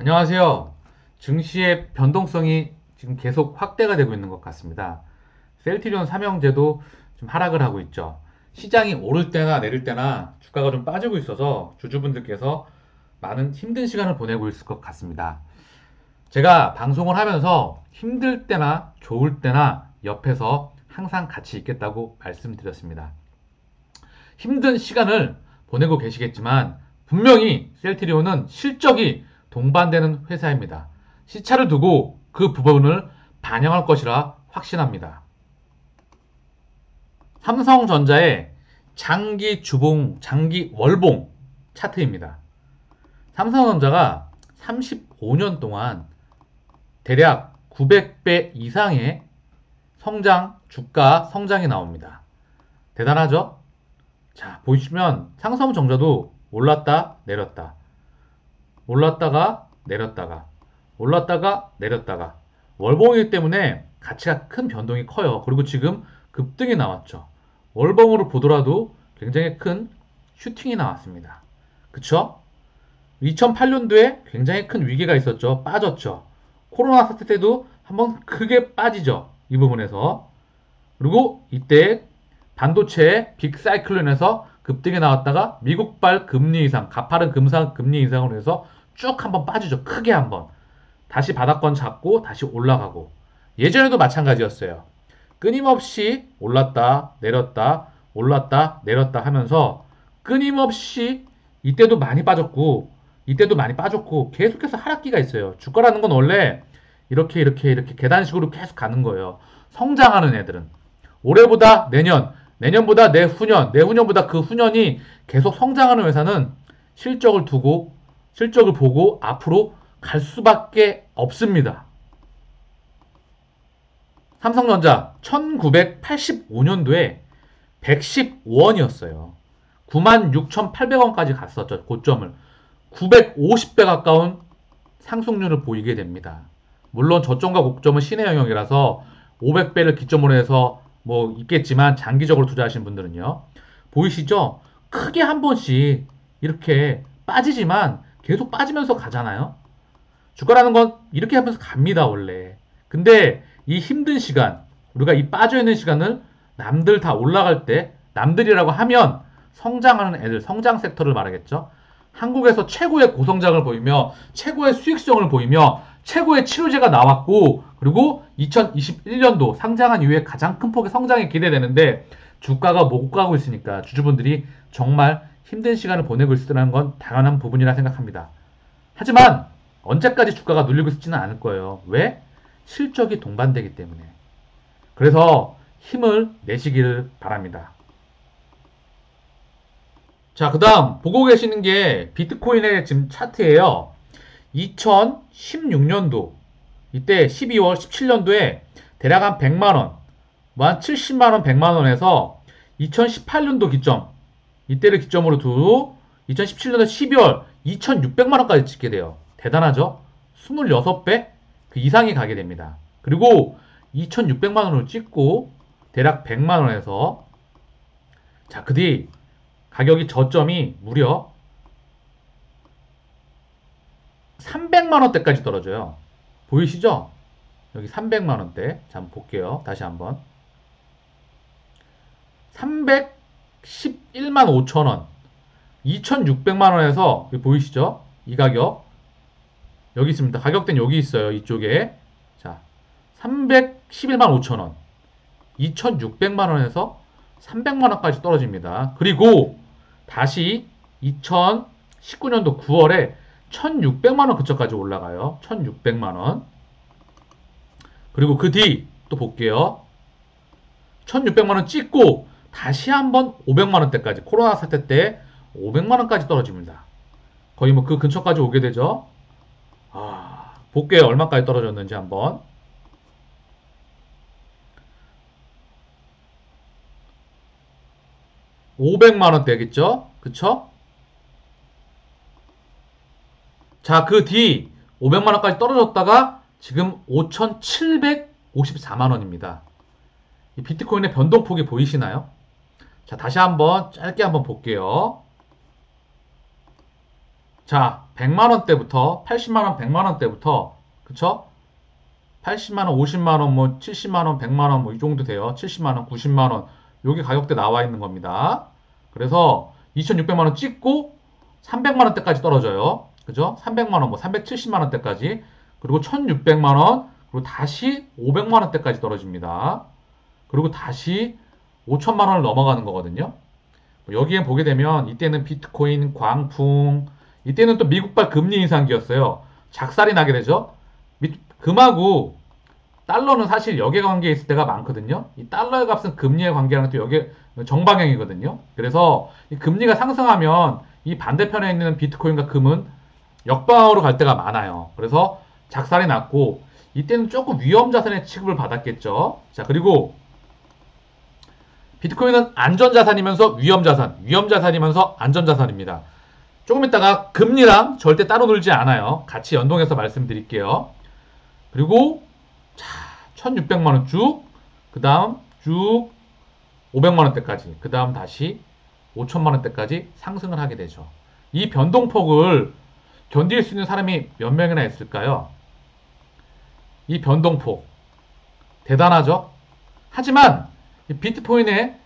안녕하세요. 증시의 변동성이 지금 계속 확대가 되고 있는 것 같습니다. 셀트리온 삼형제도 좀 하락을 하고 있죠. 시장이 오를 때나 내릴 때나 주가가 좀 빠지고 있어서 주주분들께서 많은 힘든 시간을 보내고 있을 것 같습니다. 제가 방송을 하면서 힘들 때나 좋을 때나 옆에서 항상 같이 있겠다고 말씀드렸습니다. 힘든 시간을 보내고 계시겠지만 분명히 셀트리온은 실적이 동반되는 회사입니다. 시차를 두고 그 부분을 반영할 것이라 확신합니다. 삼성전자의 장기 주봉, 장기 월봉 차트입니다. 삼성전자가 35년 동안 대략 900배 이상의 주가 성장이 나옵니다. 대단하죠? 자, 보시면 삼성전자도 올랐다, 내렸다. 올랐다가, 내렸다가. 올랐다가, 내렸다가. 월봉이기 때문에 가치가 큰 변동이 커요. 그리고 지금 급등이 나왔죠. 월봉으로 보더라도 굉장히 큰 슈팅이 나왔습니다. 그쵸? 2008년도에 굉장히 큰 위기가 있었죠. 빠졌죠. 코로나 사태 때도 한번 크게 빠지죠. 이 부분에서. 그리고 이때 반도체 빅사이클론에서 급등이 나왔다가 미국발 금리 인상, 가파른 금리 인상으로 해서 쭉 한번 빠지죠. 크게 한번. 다시 바닥권 잡고 다시 올라가고. 예전에도 마찬가지였어요. 끊임없이 올랐다, 내렸다, 올랐다, 내렸다 하면서 끊임없이 이때도 많이 빠졌고, 이때도 많이 빠졌고, 계속해서 하락기가 있어요. 주가라는 건 원래 이렇게 계단식으로 계속 가는 거예요. 성장하는 애들은. 올해보다 내년, 내년보다 내후년, 내후년보다 그 후년이 계속 성장하는 회사는 실적을 보고 앞으로 갈 수밖에 없습니다. 삼성전자 1985년도에 115원이었어요. 96,800원까지 갔었죠. 고점을. 950배 가까운 상승률을 보이게 됩니다. 물론 저점과 고점은 신의 영역이라서 500배를 기점으로 해서 뭐 있겠지만 장기적으로 투자하시는 분들은요. 보이시죠? 크게 한 번씩 이렇게 빠지지만 계속 빠지면서 가잖아요. 주가라는 건 이렇게 하면서 갑니다, 원래. 근데 이 힘든 시간, 우리가 이 빠져있는 시간을 남들 다 올라갈 때, 남들이라고 하면 성장하는 애들, 성장 섹터를 말하겠죠. 한국에서 최고의 고성장을 보이며, 최고의 수익성을 보이며, 최고의 치료제가 나왔고, 그리고 2021년도 상장한 이후에 가장 큰 폭의 성장이 기대되는데, 주가가 못 가고 있으니까 주주분들이 정말 힘든 시간을 보내고 있으라는 건 당연한 부분이라 생각합니다. 하지만 언제까지 주가가 눌리고 있지는 않을 거예요. 왜? 실적이 동반되기 때문에. 그래서 힘을 내시기를 바랍니다. 자, 그 다음 보고 계시는 게 비트코인의 지금 차트예요. 2016년도 이때 12월 17년도에 대략 한 100만원, 뭐 한 70만원, 100만원에서 2018년도 기점, 이때를 기점으로 두고 2017년도 12월 2600만원까지 찍게 돼요. 대단하죠? 26배 그 이상이 가게 됩니다. 그리고 2600만원을 찍고 대략 100만원에서 자, 그 뒤 가격이 저점이 무려 300만원대까지 떨어져요. 보이시죠? 여기 300만원대. 자, 한번 볼게요. 다시 한번. 311만 5천원. 2600만원에서 보이시죠? 이 가격. 여기 있습니다. 가격대는 여기 있어요. 이쪽에. 자, 311만 5천원. 2600만원에서 300만원까지 떨어집니다. 그리고 다시 2019년도 9월에 1600만원 근처까지 올라가요. 1600만원. 그리고 그 뒤 또 볼게요. 1600만원 찍고 다시 한번 500만원대까지 코로나 사태 때 500만원까지 떨어집니다. 거의 뭐 그 근처까지 오게 되죠. 볼게요. 얼마까지 떨어졌는지 한번. 500만원대겠죠? 그쵸? 자, 그 뒤 500만원까지 떨어졌다가 지금 5,754만원입니다. 이 비트코인의 변동폭이 보이시나요? 자, 다시 한번 짧게 한번 볼게요. 자, 100만원대부터 80만원, 100만원대부터 그쵸? 80만원, 50만원, 뭐 70만원, 100만원 뭐 이 정도 돼요. 70만원, 90만원 여기 가격대 나와 있는 겁니다. 그래서 2600만원 찍고 300만원대까지 떨어져요. 그죠? 300만원, 뭐 370만원대까지 그리고 1600만원 그리고 다시 500만원대까지 떨어집니다. 그리고 다시 5천만원을 넘어가는 거거든요. 여기에 보게 되면 이때는 비트코인, 광풍 이때는 또 미국발 금리 인상기였어요. 작살이 나게 되죠. 금하고 달러는 사실 역외관계에 있을 때가 많거든요. 이 달러의 값은 금리의 관계랑 또 역외 정방향이거든요. 그래서 이 금리가 상승하면 이 반대편에 있는 비트코인과 금은 역방향으로 갈 때가 많아요. 그래서 작살이 났고 이때는 조금 위험 자산의 취급을 받았겠죠. 자, 그리고 비트코인은 안전자산이면서 위험자산, 위험자산이면서 안전자산입니다. 조금 있다가 금리랑 절대 따로 놀지 않아요. 같이 연동해서 말씀드릴게요. 그리고 자, 1600만원 쭉, 그 다음 쭉 500만원대까지, 그 다음 다시 5천만원대까지 상승을 하게 되죠. 이 변동폭을 견딜 수 있는 사람이 몇 명이나 있을까요? 이 변동폭 대단하죠? 하지만 비트코인의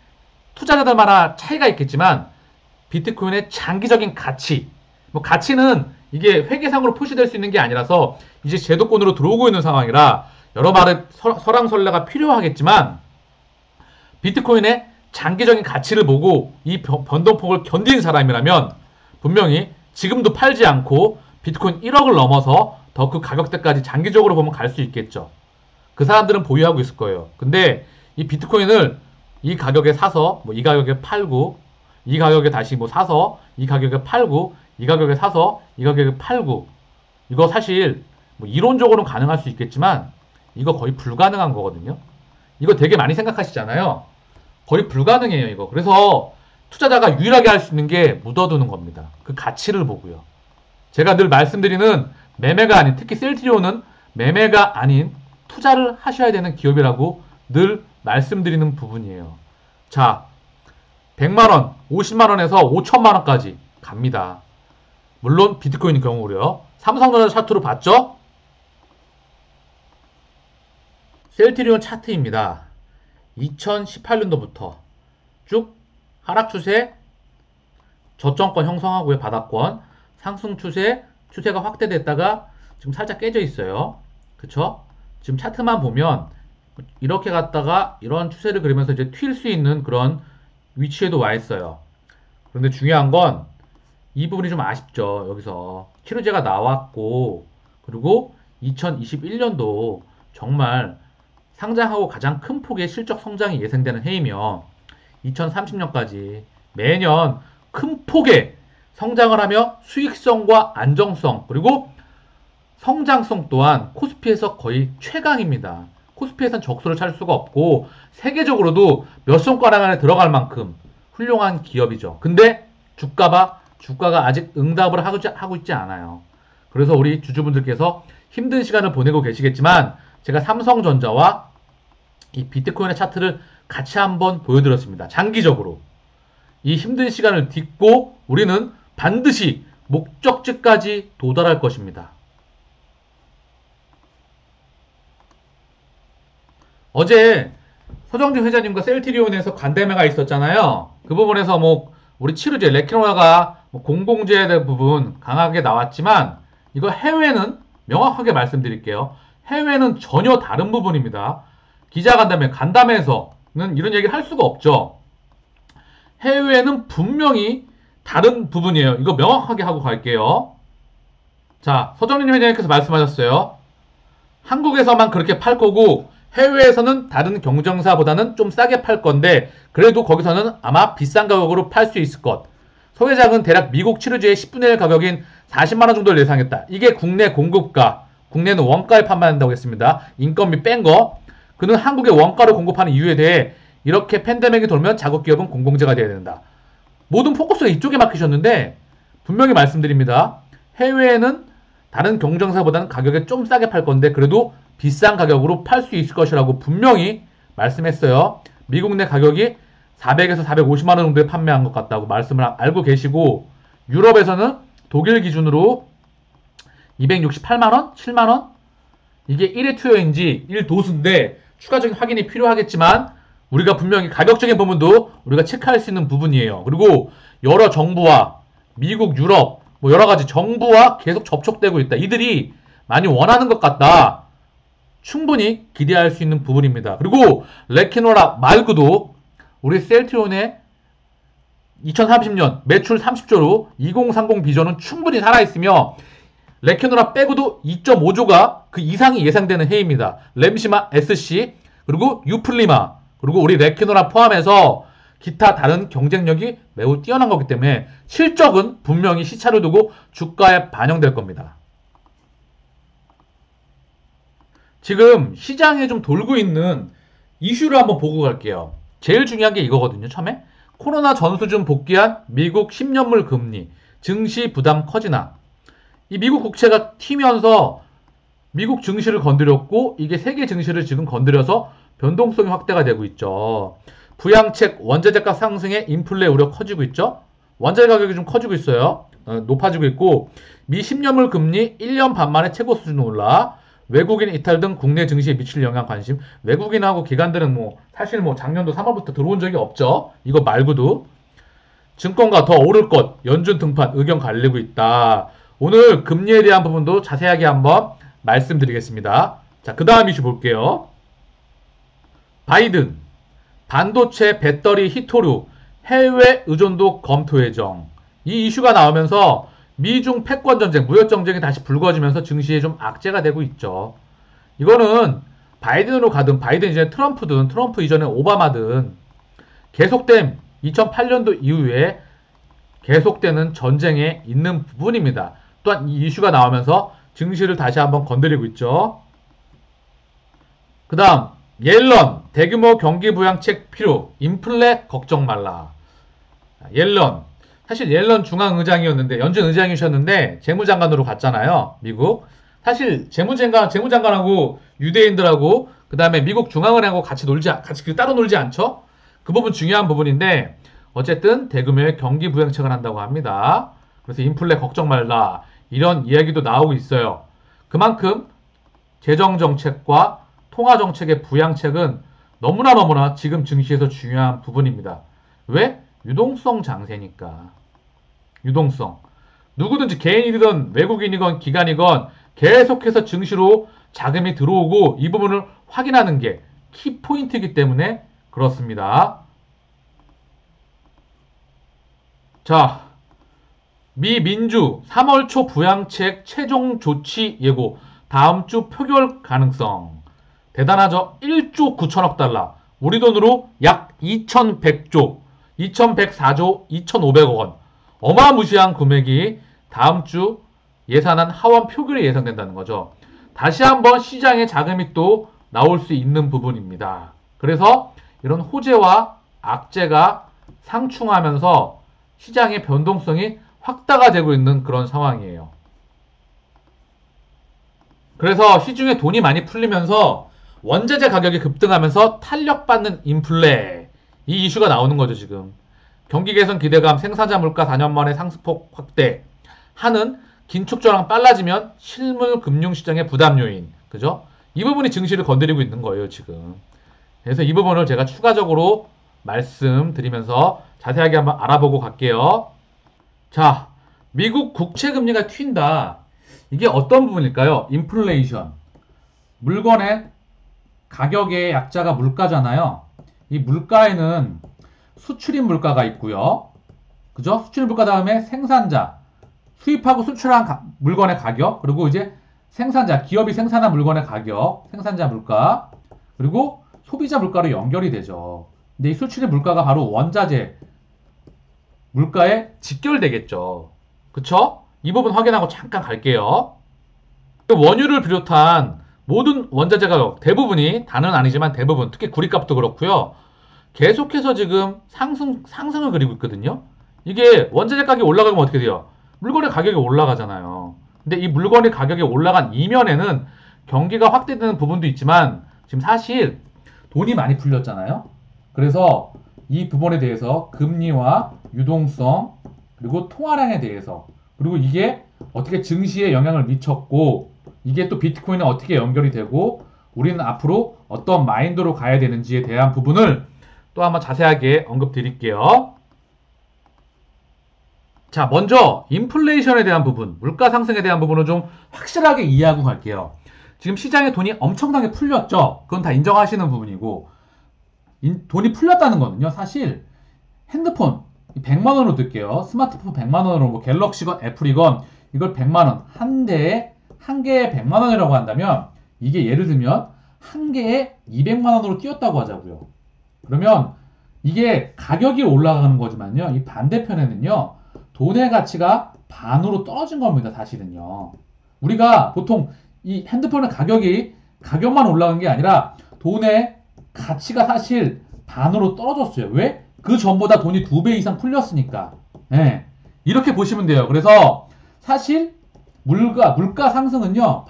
투자자들마다 차이가 있겠지만 비트코인의 장기적인 가치, 뭐 가치는 이게 회계상으로 표시될 수 있는 게 아니라서 이제 제도권으로 들어오고 있는 상황이라 여러 말의 설왕설래가 필요하겠지만 비트코인의 장기적인 가치를 보고 이 변동폭을 견딘 사람이라면 분명히 지금도 팔지 않고 비트코인 1억을 넘어서 더 그 가격대까지 장기적으로 보면 갈 수 있겠죠. 그 사람들은 보유하고 있을 거예요. 근데 이 비트코인을 이 가격에 사서 뭐 이 가격에 팔고 이 가격에 다시 뭐 사서 이 가격에 팔고 이 가격에 사서 이 가격에 팔고 이거 사실 뭐 이론적으로는 가능할 수 있겠지만 이거 거의 불가능한 거거든요. 이거 되게 많이 생각하시잖아요. 거의 불가능해요, 이거. 그래서 투자자가 유일하게 할 수 있는 게 묻어두는 겁니다. 그 가치를 보고요. 제가 늘 말씀드리는 매매가 아닌, 특히 셀트리온은 매매가 아닌 투자를 하셔야 되는 기업이라고 늘 말씀드리는 부분이에요. 자, 100만원, 50만원에서 5천만원까지 갑니다. 물론 비트코인 경우로요. 삼성전자 차트로 봤죠? 셀트리온 차트입니다. 2018년도부터 쭉 하락 추세, 저점권 형성하고요. 바닥권 상승 추세, 추세가 확대됐다가 지금 살짝 깨져 있어요. 그쵸? 지금 차트만 보면 이렇게 갔다가 이런 추세를 그리면서 이제 튈 수 있는 그런 위치에도 와 있어요. 그런데 중요한 건 이 부분이 좀 아쉽죠. 여기서 치료제가 나왔고 그리고 2021년도 정말 상장하고 가장 큰 폭의 실적 성장이 예상되는 해이며 2030년까지 매년 큰 폭의 성장을 하며 수익성과 안정성 그리고 성장성 또한 코스피에서 거의 최강입니다. 코스피에선 적수를 찾을 수가 없고 세계적으로도 몇 손가락 안에 들어갈 만큼 훌륭한 기업이죠. 근데 주가가 아직 응답을 하고 있지 않아요. 그래서 우리 주주분들께서 힘든 시간을 보내고 계시겠지만 제가 삼성전자와 이 비트코인의 차트를 같이 한번 보여드렸습니다. 장기적으로 이 힘든 시간을 딛고 우리는 반드시 목적지까지 도달할 것입니다. 어제 서정진 회장님과 셀트리온에서 간담회가 있었잖아요. 그 부분에서 뭐 우리 치료제 레키노아가 뭐 공공재에 대한 부분 강하게 나왔지만 이거 해외는 명확하게 말씀드릴게요. 해외는 전혀 다른 부분입니다. 간담회에서는 이런 얘기를 할 수가 없죠. 해외는 분명히 다른 부분이에요. 이거 명확하게 하고 갈게요. 자, 서정진 회장님께서 말씀하셨어요. 한국에서만 그렇게 팔 거고 해외에서는 다른 경쟁사보다는 좀 싸게 팔 건데 그래도 거기서는 아마 비싼 가격으로 팔 수 있을 것. 서 회장은 대략 미국 치료제의 10분의 1 가격인 40만원 정도를 예상했다. 이게 국내 공급가, 국내는 원가에 판매한다고 했습니다. 인건비 뺀 거. 그는 한국에 원가로 공급하는 이유에 대해 이렇게 팬데믹이 돌면 자국기업은 공공재가 돼야 된다. 모든 포커스가 이쪽에 막히셨는데 분명히 말씀드립니다. 해외에는 다른 경쟁사보다는 가격에 좀 싸게 팔 건데 그래도 비싼 가격으로 팔 수 있을 것이라고 분명히 말씀했어요. 미국 내 가격이 400에서 450만원 정도에 판매한 것 같다고 말씀을 알고 계시고 유럽에서는 독일 기준으로 268만원? 7만원? 이게 1회 투여인지 1도수인데 추가적인 확인이 필요하겠지만 우리가 분명히 가격적인 부분도 우리가 체크할 수 있는 부분이에요. 그리고 여러 정부와 미국, 유럽 뭐 여러 가지 정부와 계속 접촉되고 있다. 이들이 많이 원하는 것 같다. 충분히 기대할 수 있는 부분입니다. 그리고 레키노라 말고도 우리 셀트리온의 2030년 매출 30조로 2030 비전은 충분히 살아있으며 레키노라 빼고도 2.5조가 그 이상이 예상되는 해입니다. 램시마 SC 그리고 유플리마 그리고 우리 레키노라 포함해서 기타 다른 경쟁력이 매우 뛰어난 거기 때문에 실적은 분명히 시차를 두고 주가에 반영될 겁니다. 지금 시장에 좀 돌고 있는 이슈를 한번 보고 갈게요. 제일 중요한 게 이거거든요. 처음에 코로나 전수준 복귀한 미국 10년물 금리 증시 부담 커지나 이 미국 국채가 튀면서 미국 증시를 건드렸고 이게 세계 증시를 지금 건드려서 변동성이 확대가 되고 있죠. 부양책 원자재값 상승에 인플레 우려 커지고 있죠. 원자재 가격이 좀 커지고 있어요. 높아지고 있고 미 10년물 금리 1년 반 만에 최고 수준으로 올라 외국인 이탈 등 국내 증시에 미칠 영향 관심. 외국인하고 기관들은 사실 작년도 3월부터 들어온 적이 없죠. 이거 말고도 증권가 더 오를 것 연준 등판 의견 갈리고 있다. 오늘 금리에 대한 부분도 자세하게 한번 말씀드리겠습니다. 자, 그 다음 이슈 볼게요. 바이든 반도체 배터리 히토류 해외 의존도 검토 예정. 이 이슈가 나오면서 미중 패권 전쟁, 무역 전쟁이 다시 불거지면서 증시에 좀 악재가 되고 있죠. 이거는 바이든으로 가든 바이든 이전에 트럼프든 트럼프 이전에 오바마든 계속된 2008년도 이후에 계속되는 전쟁에 있는 부분입니다. 또한 이 이슈가 나오면서 증시를 다시 한번 건드리고 있죠. 그 다음 옐런 대규모 경기 부양책 필요 인플레 걱정 말라. 옐런 사실 옐런 중앙의장이었는데 연준 의장이셨는데 재무장관으로 갔잖아요. 미국. 사실 재무장관하고 유대인들하고 그 다음에 미국 중앙은행하고 같이 따로 놀지 않죠. 그 부분 중요한 부분인데 어쨌든 대규모의 경기 부양책을 한다고 합니다. 그래서 인플레 걱정 말라 이런 이야기도 나오고 있어요. 그만큼 재정정책과 통화정책의 부양책은 너무나 지금 증시에서 중요한 부분입니다. 왜? 유동성 장세니까. 유동성. 누구든지 개인이든 외국인이건 기관이건 계속해서 증시로 자금이 들어오고 이 부분을 확인하는 게 키포인트이기 때문에 그렇습니다. 자, 미 민주 3월 초 부양책 최종 조치 예고 다음 주 표결 가능성. 대단하죠? 1조 9천억 달러. 우리 돈으로 약 2100조, 2104조 2500억 원. 어마무시한 금액이 다음 주 예산안 하원 표결에 예상된다는 거죠. 다시 한번 시장에 자금이 또 나올 수 있는 부분입니다. 그래서 이런 호재와 악재가 상충하면서 시장의 변동성이 확대가 되고 있는 그런 상황이에요. 그래서 시중에 돈이 많이 풀리면서 원자재 가격이 급등하면서 탄력받는 인플레 이 이슈가 나오는 거죠. 지금 경기 개선 기대감 생산자 물가 4년 만에 상승폭 확대 하는 긴축 전환 빨라지면 실물 금융시장의 부담 요인 그죠? 이 부분이 증시를 건드리고 있는 거예요. 지금 그래서 이 부분을 제가 추가적으로 말씀드리면서 자세하게 한번 알아보고 갈게요. 자, 미국 국채 금리가 튄다. 이게 어떤 부분일까요? 인플레이션. 물건의 가격의 약자가 물가잖아요. 이 물가에는 수출입 물가가 있고요. 그죠? 수출입 물가 다음에 생산자, 수입하고 수출한 물건의 가격, 그리고 이제 생산자, 기업이 생산한 물건의 가격, 생산자 물가, 그리고 소비자 물가로 연결이 되죠. 근데 이 수출입 물가가 바로 원자재 물가에 직결되겠죠. 그쵸? 이 부분 확인하고 잠깐 갈게요. 원유를 비롯한 모든 원자재 가격 대부분이 다는 아니지만 대부분 특히 구리값도 그렇고요. 계속해서 지금 상승을 그리고 있거든요. 이게 원자재 가격이 올라가면 어떻게 돼요? 물건의 가격이 올라가잖아요. 근데 이 물건의 가격이 올라간 이면에는 경기가 확대되는 부분도 있지만 지금 사실 돈이 많이 풀렸잖아요. 그래서 이 부분에 대해서 금리와 유동성 그리고 통화량에 대해서 그리고 이게 어떻게 증시에 영향을 미쳤고 이게 또 비트코인에 어떻게 연결이 되고 우리는 앞으로 어떤 마인드로 가야 되는지에 대한 부분을 또 한번 자세하게 언급드릴게요. 자, 먼저 인플레이션에 대한 부분, 물가 상승에 대한 부분을 좀 확실하게 이해하고 갈게요. 지금 시장에 돈이 엄청나게 풀렸죠. 그건 다 인정하시는 부분이고 돈이 풀렸다는 거는요. 사실 핸드폰 100만 원으로 뜰게요. 스마트폰 100만 원으로 뭐 갤럭시건 애플이건 이걸 100만 원 한 개에 100만 원이라고 한다면 이게 예를 들면 한 개에 200만 원으로 뛰었다고 하자고요. 그러면 이게 가격이 올라가는 거지만요. 이 반대편에는요. 돈의 가치가 반으로 떨어진 겁니다. 사실은요. 우리가 보통 이 핸드폰의 가격만 올라간 게 아니라 돈의 가치가 사실 반으로 떨어졌어요. 왜? 그 전보다 돈이 2배 이상 풀렸으니까. 네. 이렇게 보시면 돼요. 그래서 사실 물가 상승은요.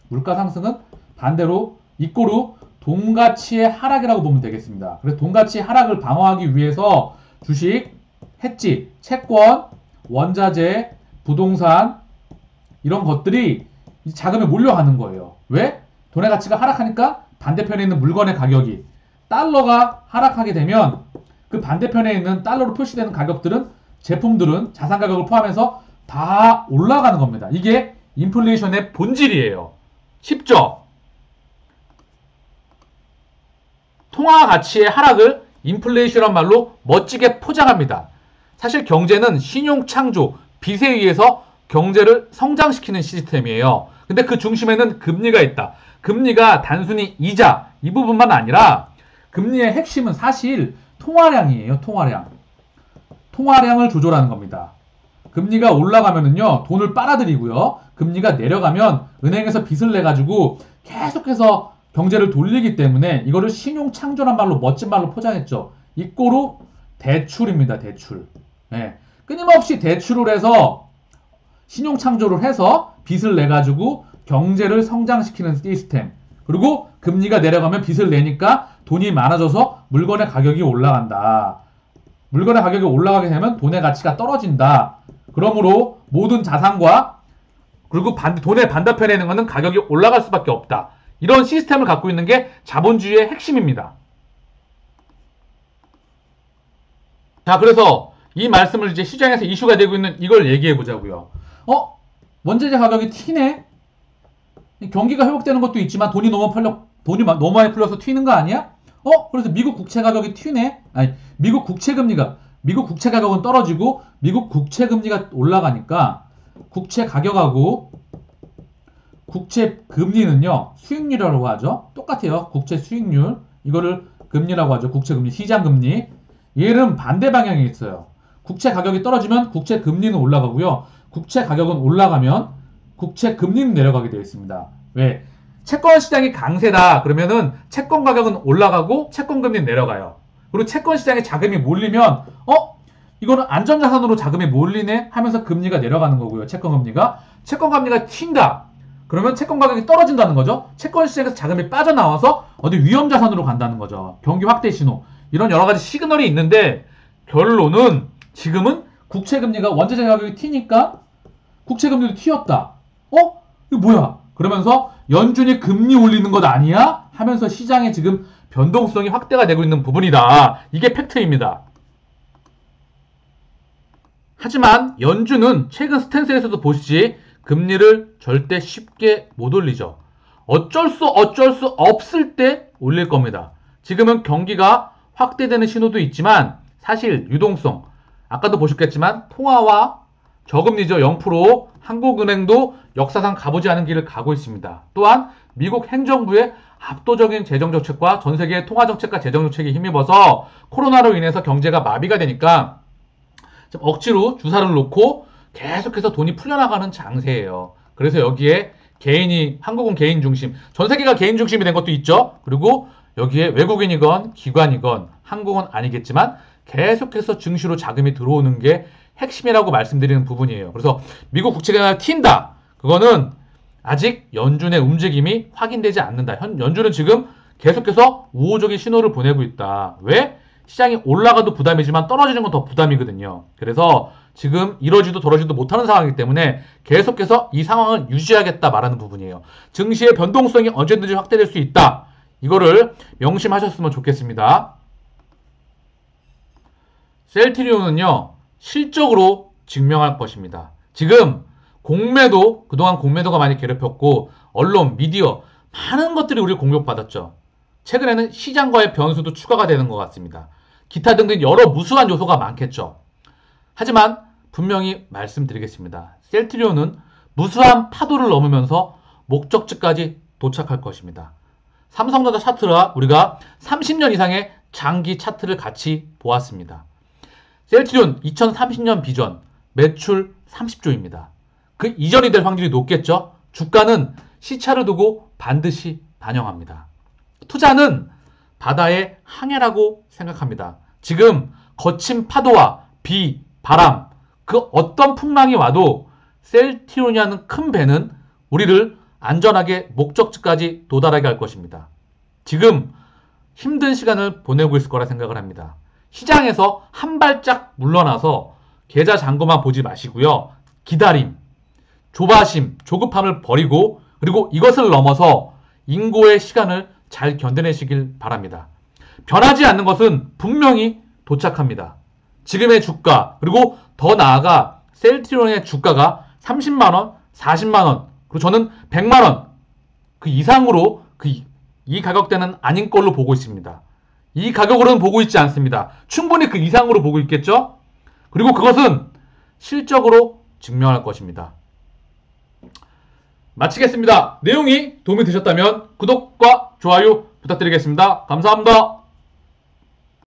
물가 상승은 반대로 이꼬르 돈 가치의 하락이라고 보면 되겠습니다. 그래서 돈 가치의 하락을 방어하기 위해서 주식, 해지, 채권, 원자재, 부동산 이런 것들이 자금에 몰려가는 거예요. 왜? 돈의 가치가 하락하니까 반대편에 있는 물건의 가격이 달러가 하락하게 되면 그 반대편에 있는 달러로 표시되는 가격들은 제품들은 자산 가격을 포함해서 다 올라가는 겁니다. 이게 인플레이션의 본질이에요. 쉽죠? 통화 가치의 하락을 인플레이션이란 말로 멋지게 포장합니다. 사실 경제는 신용 창조, 빚에 의해서 경제를 성장시키는 시스템이에요. 근데 그 중심에는 금리가 있다. 금리가 단순히 이자, 이 부분만 아니라 금리의 핵심은 사실 통화량이에요. 통화량을 조절하는 겁니다. 금리가 올라가면은요, 돈을 빨아들이고요. 금리가 내려가면 은행에서 빚을 내가지고 계속해서 경제를 돌리기 때문에 이거를 신용 창조란 말로 멋진 말로 포장했죠. 이꼬르 대출입니다. 대출. 네. 끊임없이 대출을 해서 신용 창조를 해서 빚을 내가지고 경제를 성장시키는 시스템. 그리고 금리가 내려가면 빚을 내니까 돈이 많아져서 물건의 가격이 올라간다. 물건의 가격이 올라가게 되면 돈의 가치가 떨어진다. 그러므로 모든 자산과 그리고 돈의 반대편에 있는 것은 가격이 올라갈 수밖에 없다. 이런 시스템을 갖고 있는 게 자본주의의 핵심입니다. 자, 그래서 이 말씀을 이제 시장에서 이슈가 되고 있는 이걸 얘기해 보자고요. 원자재 가격이 튀네? 경기가 회복되는 것도 있지만 돈이 너무 많이 풀려서 튀는 거 아니야? 그래서 미국 국채 가격이 튀네? 아니, 미국 국채 가격은 떨어지고 미국 국채 금리가 올라가니까 국채 가격하고 국채 금리는요, 수익률이라고 하죠. 똑같아요. 국채 수익률. 이거를 금리라고 하죠. 국채 금리, 시장 금리. 얘는 반대 방향에 있어요. 국채 가격이 떨어지면 국채 금리는 올라가고요. 국채 가격은 올라가면 국채 금리는 내려가게 되어 있습니다. 왜? 채권 시장이 강세다. 그러면은 채권 가격은 올라가고 채권 금리는 내려가요. 그리고 채권 시장에 자금이 몰리면 이거는 안전자산으로 자금이 몰리네 하면서 금리가 내려가는 거고요. 채권 금리가 튄다. 그러면 채권 가격이 떨어진다는 거죠. 채권 시장에서 자금이 빠져나와서 어디 위험자산으로 간다는 거죠. 경기 확대 신호. 이런 여러 가지 시그널이 있는데 결론은 지금은 국채금리가 원자재 가격이 튀니까 국채금리도 튀었다. 이거 뭐야? 그러면서 연준이 금리 올리는 것 아니야? 하면서 시장에 지금 변동성이 확대가 되고 있는 부분이다. 이게 팩트입니다. 하지만 연준은 최근 스탠스에서도 보시지 금리를 절대 쉽게 못 올리죠. 어쩔 수 없을 때 올릴 겁니다. 지금은 경기가 확대되는 신호도 있지만 사실 유동성, 아까도 보셨겠지만 통화와 저금리죠. 0%. 한국은행도 역사상 가보지 않은 길을 가고 있습니다. 또한 미국 행정부의 압도적인 재정정책과 전세계의 통화정책과 재정정책에 힘입어서 코로나로 인해서 경제가 마비가 되니까 좀 억지로 주사를 놓고 계속해서 돈이 풀려나가는 장세예요. 그래서 여기에 한국은 개인 중심, 전세계가 개인 중심이 된 것도 있죠. 그리고 여기에 외국인이건 기관이건 한국은 아니겠지만 계속해서 증시로 자금이 들어오는 게 핵심이라고 말씀드리는 부분이에요. 그래서 미국 국채가 튄다. 그거는 아직 연준의 움직임이 확인되지 않는다. 연준은 지금 계속해서 우호적인 신호를 보내고 있다. 왜? 시장이 올라가도 부담이지만 떨어지는 건 더 부담이거든요. 그래서 지금 이러지도 저러지도 못하는 상황이기 때문에 계속해서 이 상황을 유지하겠다 말하는 부분이에요. 증시의 변동성이 언제든지 확대될 수 있다. 이거를 명심하셨으면 좋겠습니다. 셀트리온은요, 실적으로 증명할 것입니다. 지금 공매도, 그동안 공매도가 많이 괴롭혔고, 언론, 미디어, 많은 것들이 우리를 공격받았죠. 최근에는 시장과의 변수도 추가가 되는 것 같습니다. 기타 등등 여러 무수한 요소가 많겠죠. 하지만 분명히 말씀드리겠습니다. 셀트리온은 무수한 파도를 넘으면서 목적지까지 도착할 것입니다. 삼성전자 차트와 우리가 30년 이상의 장기 차트를 같이 보았습니다. 셀트리온 2030년 비전 매출 30조입니다. 그 이전이 될 확률이 높겠죠. 주가는 시차를 두고 반드시 반영합니다. 투자는 바다의 항해라고 생각합니다. 지금 거친 파도와 비, 바람, 그 어떤 풍랑이 와도 셀트리온이라는 큰 배는 우리를 안전하게 목적지까지 도달하게 할 것입니다. 지금 힘든 시간을 보내고 있을 거라 생각을 합니다. 시장에서 한 발짝 물러나서 계좌 잔고만 보지 마시고요. 기다림, 조바심, 조급함을 버리고 그리고 이것을 넘어서 인고의 시간을 잘 견뎌내시길 바랍니다. 변하지 않는 것은 분명히 도착합니다. 지금의 주가 그리고 더 나아가 셀트리온의 주가가 30만원, 40만원 그리고 저는 100만원 그 이상으로 이 가격대는 아닌 걸로 보고 있습니다. 이 가격으로는 보고 있지 않습니다. 충분히 그 이상으로 보고 있겠죠? 그리고 그것은 실적으로 증명할 것입니다. 마치겠습니다. 내용이 도움이 되셨다면 구독과 좋아요 부탁드리겠습니다. 감사합니다.